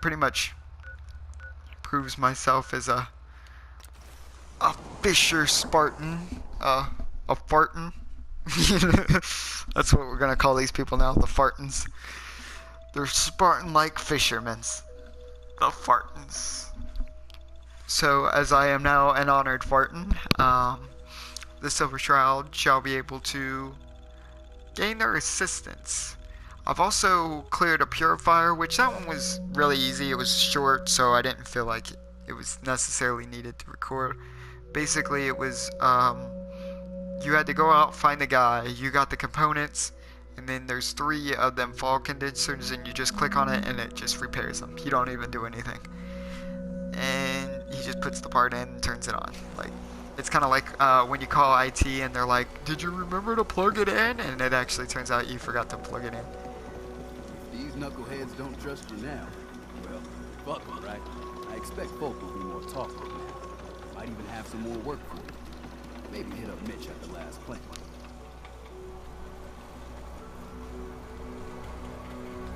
pretty much proves myself as a fisher Spartan, a Fartan. That's what we're gonna call these people now, the Fartans. They're Spartan-like fishermen, the Fartans. So, as I am now an honored Fartan, the Silver Shroud shall be able to gain their assistance. I've also cleared a purifier, which that one was really easy. It was short, so I didn't feel like it was necessarily needed to record. Basically, it was, you had to go out, find the guy, you got the components, and then there's 3 of them fall condensers, and you just click on it, and it just repairs them. You don't even do anything. And he just puts the part in and turns it on. Like, it's kind of like when you call IT, and they're like, did you remember to plug it in? And it actually turns out you forgot to plug it in. These knuckleheads don't trust you now. Well, fuck them, right? I expect folk will be more talkative now. Might even have some more work for you. Maybe hit up Mitch at the last plant.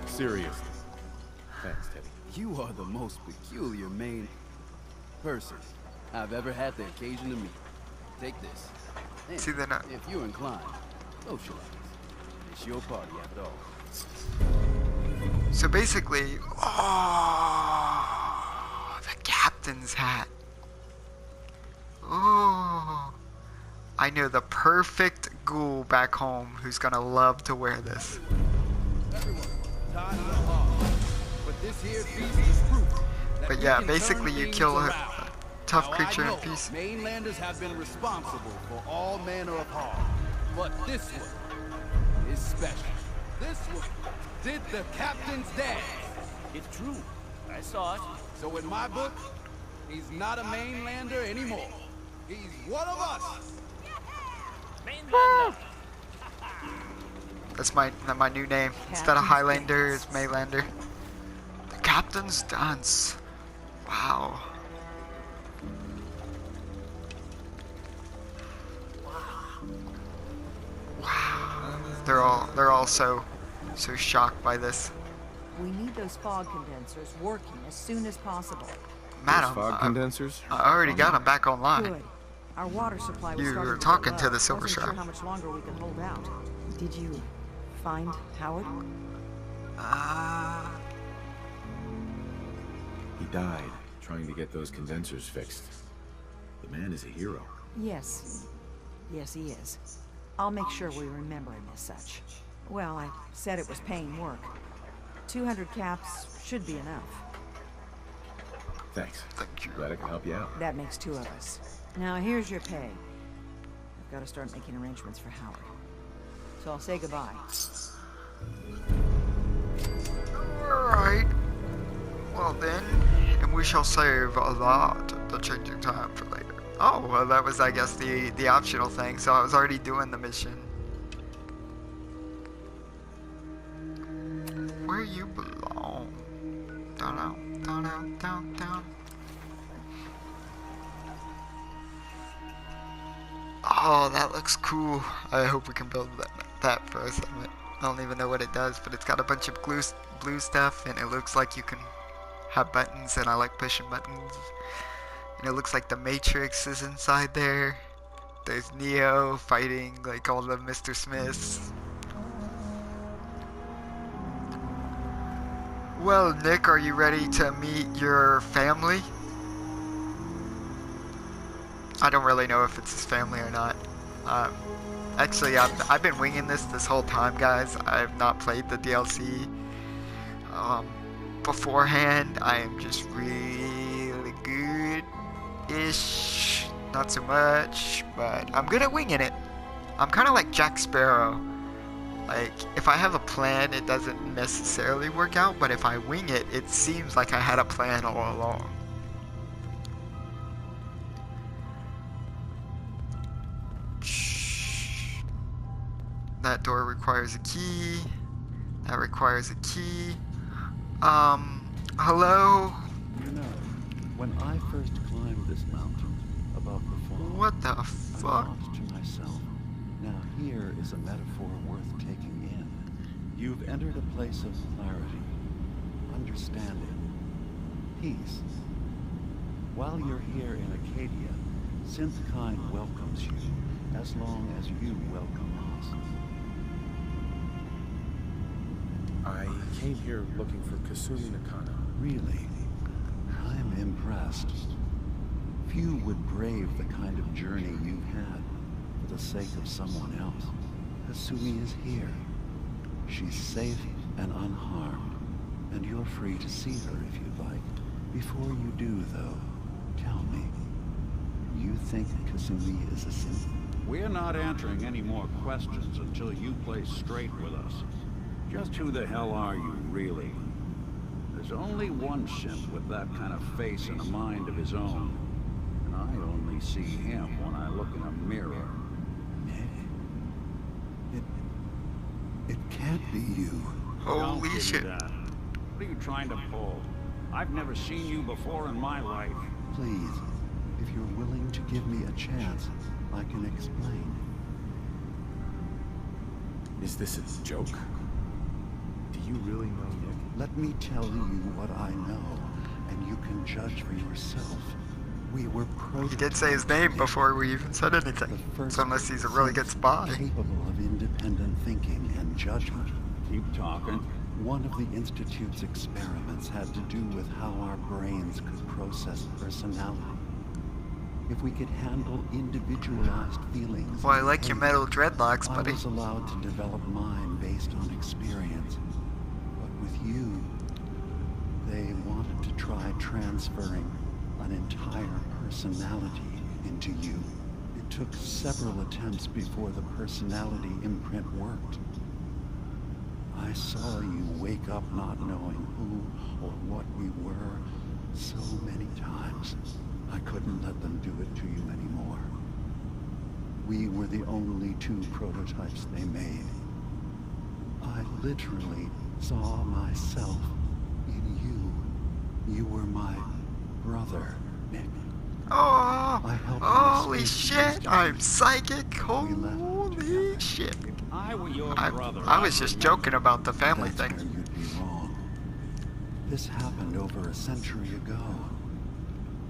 Seriously. Thanks, Teddy. You are the most peculiar main person I've ever had the occasion to meet. Take this. And See, they're not. if you're inclined, socialize. It's your party after all. So basically, oh, the captain's hat. Oh, I know the perfect ghoul back home who's gonna love to wear this. But yeah, basically you kill a tough creature in peace. Mainlanders have been responsible for all manner of harm, but this one is special. This one did the captain's dance. It's true. I saw it. So in my book, he's not a mainlander anymore. He's one of us. Mainlander. That's my new name. Instead of Highlander, it's Mainlander. The captain's dance. Wow. Wow. They're all so shocked by this. We need those fog condensers working as soon as possible. Madam, Fog condensers? I already got them back online. Good. Our water supply was You starting were to talking get to low. the Silver Wasn't Shroud. sure how much longer we could hold out. Did you find Howard? He died trying to get those condensers fixed. The man is a hero. Yes. Yes, he is. I'll make sure we remember him as such. Well, I said it was paying work. 200 caps should be enough. Thanks. Thank you. Glad I could help you out. That makes 2 of us. Now, here's your pay. I've got to start making arrangements for Howard. So I'll say goodbye. Alright. Well then, and we shall save a lot the changing time for later. Oh, well that was I guess the optional thing, so I was already doing the mission. Where you belong. Down, down, down, down, down, down. Oh, that looks cool. I hope we can build that for us. I don't even know what it does, but it's got a bunch of blue stuff, and it looks like you can have buttons, and I like pushing buttons. And it looks like the Matrix is inside there. There's Neo fighting like all the Mr. Smiths. Well, Nick, are you ready to meet your family? I don't really know if it's his family or not. Actually, I've been winging this whole time, guys. I have not played the DLC beforehand. I am just really good-ish. Not so much, but I'm good at winging it. I'm kind of like Jack Sparrow. Like, if I have a plan, it doesn't necessarily work out, but if I wing it, it seems like I had a plan all along. That door requires a key. That requires a key. Hello? You know, when I first climbed this mountain above the fall, What the I fuck? thought to myself, now here is a metaphor worth taking in. You've entered a place of clarity, understanding, peace. While you're here in Acadia, Synthkind welcomes you, as long as you welcome us. I came here looking for Kasumi Nakano. Really, I'm impressed. Few would brave the kind of journey you've had for the sake of someone else. Kasumi is here. She's safe and unharmed, and you're free to see her if you'd like. Before you do, though, tell me, you think Kasumi is a synth? We're not answering any more questions until you play straight with us. Just who the hell are you, really? There's only one synth with that kind of face and a mind of his own. And I only see him when I look in a mirror. It can't be you. Holy Don't give me shit. that. What are you trying to pull? I've never seen you before in my life. Please, if you're willing to give me a chance, I can explain. Is this a joke? Do you really know Nick? Let me tell you what I know, and you can judge for yourself. We were He did say his name before we even said the anything. first So unless he's a really good spy. capable of independent thinking and judgment. Keep talking. One of the Institute's experiments had to do with how our brains could process personality. If we could handle individualized feelings. Well, I and like your behavior, metal dreadlocks, I buddy. was allowed to develop mine based on experience. But with you, they wanted to try transferring an entire personality into you. It took several attempts before the personality imprint worked. I saw you wake up not knowing who or what we were so many times. I couldn't let them do it to you anymore. We were the only two prototypes they made. I literally saw myself in you. You were my brother, Nick. Oh, I helped holy you escape shit, the I'm institute. psychic. We left Holy together. shit. If I were your brother, I was just joking about the family That's where thing. you'd be wrong. This happened over a century ago.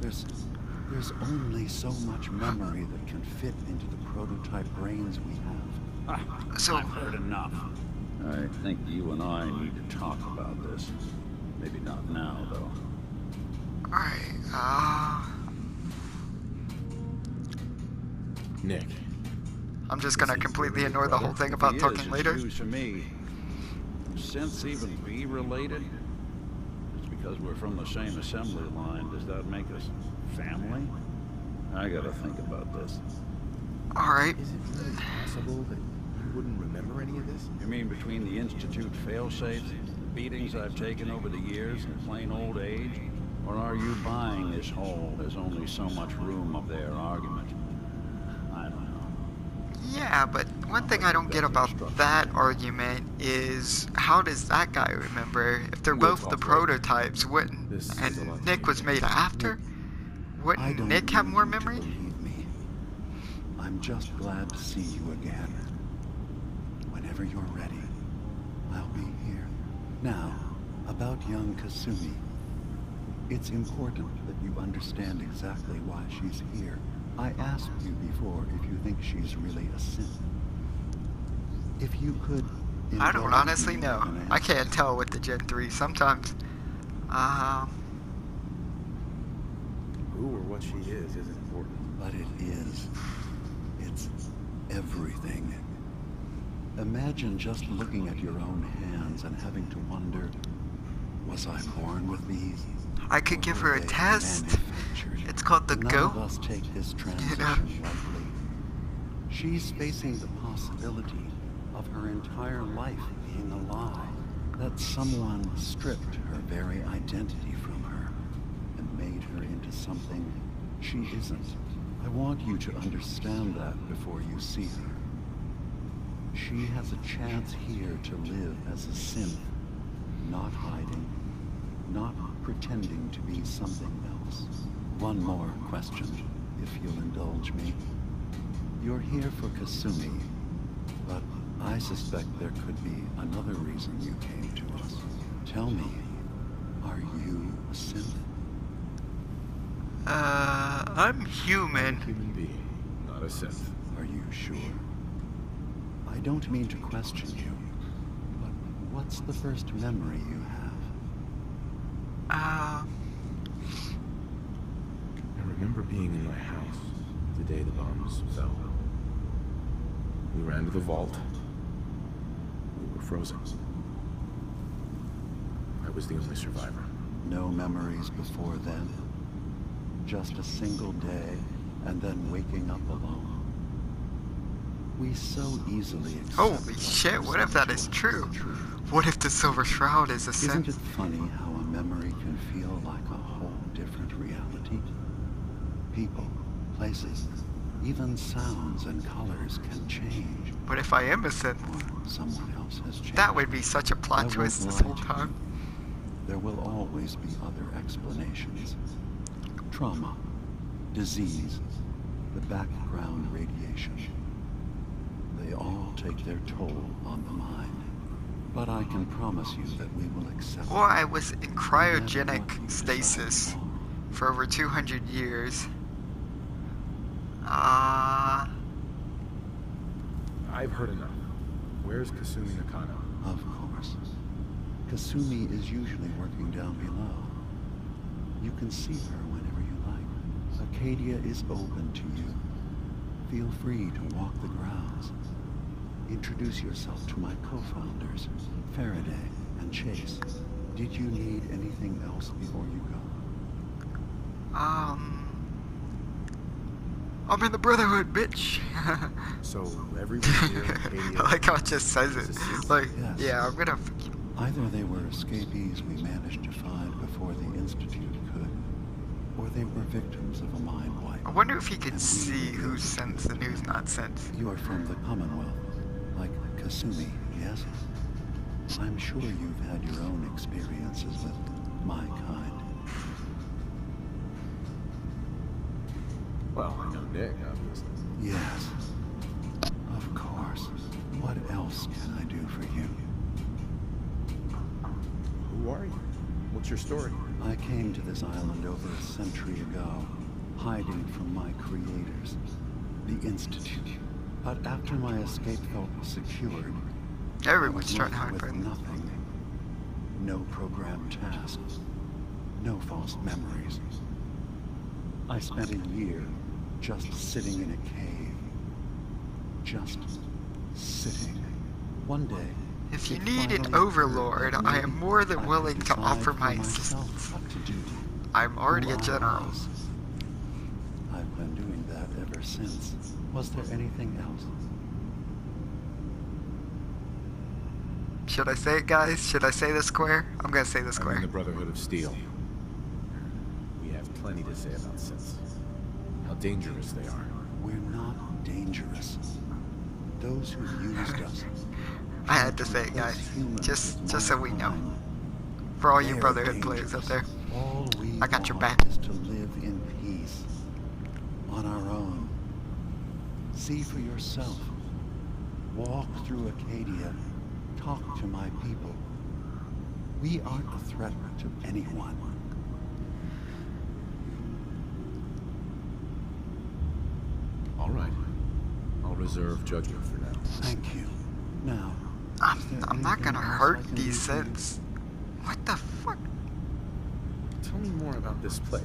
There's only so much memory that can fit into the prototype brains we have. So- I've heard enough. I think you and I need to talk about this. Maybe not now, though. Alright, Nick. I'm just gonna completely ignore the whole thing If about he talking is, later. it's news to me. Can synths even be related? Just because we're from the same assembly line, does that make us family? I gotta think about this. Alright, Is it really possible that you wouldn't remember any of this? You mean between the Institute failsafes, the beatings I've taken over the years, and plain old age? Or are you buying this whole there's only so much room of their argument? I don't know. yeah, but one thing I don't get about that argument is how does that guy remember? If they're We'll both the talk later. prototypes, wouldn't, This is a lot and to Nick was made after? I Wouldn't don't Nick have need more you to memory? believe me. I'm just glad to see you again. Whenever you're ready, I'll be here. Now, about young Kasumi. It's important that you understand exactly why she's here. I asked you before if you think she's really a synth. If you could... I don't indulge honestly me know. with an I answer. can't tell with the Gen 3 sometimes. Who or what she is isn't important. But it is. It's everything. Imagine just looking at your own hands and having to wonder, was I born with these? I could Or give were her a they test. manufactured? It's called the None Go. of us take this transition lightly. She's facing the possibility of her entire life being a lie. That someone stripped her very identity from her and made her into something she isn't. I want you to understand that before you see her. She has a chance here to live as a synth, not hiding, not pretending to be something else. One more question, if you'll indulge me. You're here for Kasumi, but I suspect there could be another reason you came to us. Tell me, are you a synth? I'm human. Human being, not a synth. Are you sure? I don't mean to question you, but what's the first memory you have? I remember being in my house the day the bombs fell. We ran to the vault. We were frozen. I was the only survivor. No memories before then? Just a single day, and then waking up alone? We so easily accept. Holy shit, what if that is true? What if the Silver Shroud is a Isn't synth? it funny how a memory can feel like a whole different reality? People, places, even sounds and colors can change. What if I am a synth? Or someone else has changed. That would be such a I plot won't twist this lie whole to time. you. There will always be other explanations. Trauma, disease, the background radiation. They all take their toll on the mind. But I can promise you that we will accept. Or I was in no matter cryogenic what you decide stasis tomorrow. for over 200 years. I've heard enough. Where's Kasumi Nakano? Of course. Kasumi is usually working down below. You can see her whenever you like. Acadia is open to you. Feel free to walk the grounds. Introduce yourself to my co-founders, Faraday and Chase. Did you need anything else before you go? I'm in the Brotherhood, bitch. So everyone here in Acadia... I like how it just says it. Like, Yes. yeah, I'm gonna... Either they were escapees we managed to find before the Institute could, or they were victims of a mind wipe. I wonder if he can And we see were who's guilty. synth and who's not synth. You are from the Commonwealth, like Kasumi, yes? I'm sure you've had your own experiences with my kind. Well, I know Nick, obviously. Yes, of course. What else can I do for you? Who are you? What's your story? I came to this island over a century ago, hiding from my creators, the Institute. But after my escape felt secured, Everyone's I trying to was hide left with from them. nothing. No programmed tasks. No false memories. I spent a year just sitting in a cave. Just sitting. One day, If you it need an finally overlord, occurred that I am maybe more than I could willing to decide offer for my myself assistance. what to do. I'm already Who a I general. was. I've been doing that ever since. Was there anything else? Should I say it, guys? Should I say the square? I'm gonna say the I'm in square. the Brotherhood of Steel. We have plenty to say about synths. How dangerous they are. We're not dangerous. Those who used us. I had to say it, guys. Just so we know. For all you They're Brotherhood players up there. All we I got your want back. is to live in peace. On our own. See for yourself. Walk through Acadia. Talk to my people. We aren't a threat to anyone. All right. I'll reserve judgment for now. Thank you. Now, is there I'm not anything gonna else hurt I can do these for you? synths. What the fuck? Tell me more about this place.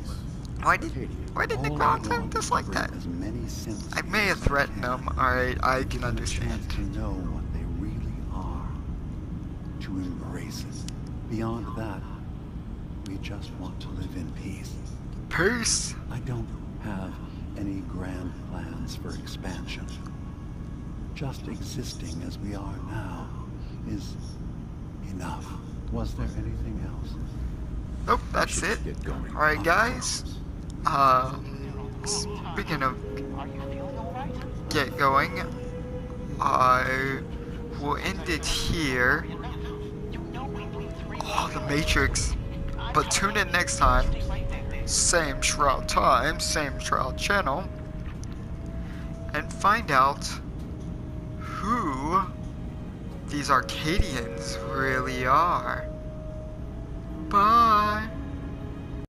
Why did the All I ground turn want just is like to that? bring as many synths I may have as threatened can. them. Alright, I Give can them a understand. chance to know what they really are. To embrace it. Beyond that, we just want to live in peace. Peace! I don't have any grand plans for expansion. Just existing as we are now is enough. Was there anything else? Nope, that's should it. get going. Alright, guys. Speaking of get going, I will end it here. Oh, the Matrix. But tune in next time. Same Shroud time, same Shroud channel. And find out who these Arcadians really are. Bye.